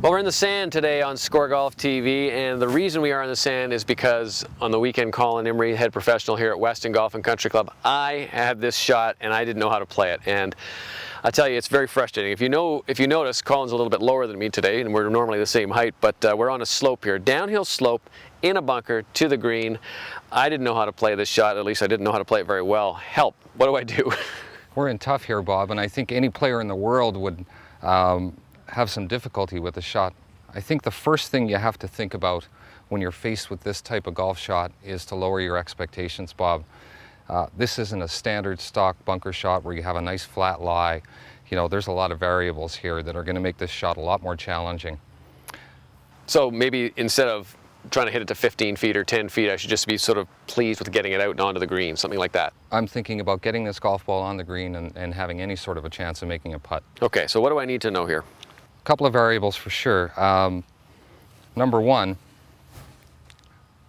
Well, we're in the sand today on SCOREGolf TV, and the reason we are in the sand is because on the weekend, Colin Imrie, head professional here at Weston Golf and Country Club, I had this shot and I didn't know how to play it. And I tell you, it's very frustrating. If you notice, Colin's a little bit lower than me today, and we're normally the same height, but we're on a slope here, downhill slope in a bunker to the green. I didn't know how to play this shot. At least I didn't know how to play it very well. Help! What do I do? We're in tough here, Bob, and I think any player in the world would have some difficulty with the shot. I think the first thing you have to think about when you're faced with this type of golf shot is to lower your expectations, Bob. This isn't a standard stock bunker shot where you have a nice flat lie. You know, there's a lot of variables here that are going to make this shot a lot more challenging. So maybe instead of trying to hit it to 15 feet or 10 feet, I should just be sort of pleased with getting it out and onto the green, something like that. I'm thinking about getting this golf ball on the green and having any sort of a chance of making a putt. Okay, so what do I need to know here? A couple of variables for sure. Number one,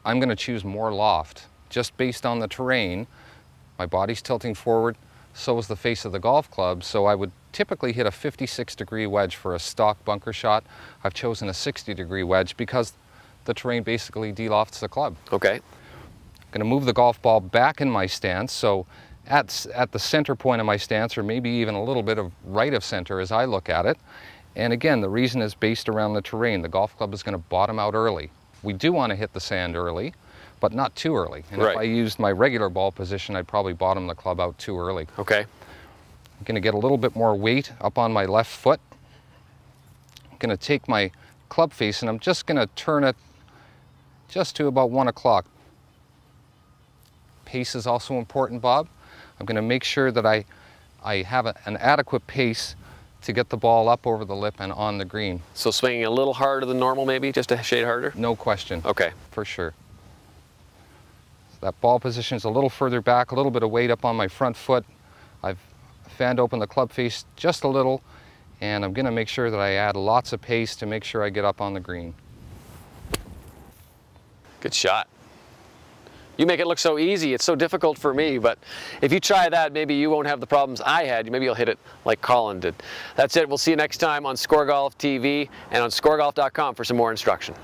I'm going to choose more loft. Just based on the terrain, my body's tilting forward, so is the face of the golf club, so I would typically hit a 56-degree wedge for a stock bunker shot. I've chosen a 60-degree wedge because the terrain basically de-lofts the club. Okay. I'm going to move the golf ball back in my stance, so at the center point of my stance, or maybe even a little bit of right of center as I look at it. And again, the reason is based around the terrain. The golf club is going to bottom out early. We do want to hit the sand early, but not too early. And right. If I used my regular ball position, I'd probably bottom the club out too early. Okay. I'm going to get a little bit more weight up on my left foot. I'm going to take my club face and I'm just going to turn it just to about 1 o'clock. Pace is also important, Bob. I'm going to make sure that I have an adequate pace to get the ball up over the lip and on the green. So swinging a little harder than normal maybe, just a shade harder? No question. Okay. For sure. So that ball position is a little further back, a little bit of weight up on my front foot. I've fanned open the club face just a little, and I'm going to make sure that I add lots of pace to make sure I get up on the green. Good shot. You make it look so easy. It's so difficult for me, but if you try that, maybe you won't have the problems I had. Maybe you'll hit it like Colin did. That's it. We'll see you next time on SCOREGolf TV and on scoregolf.com for some more instruction.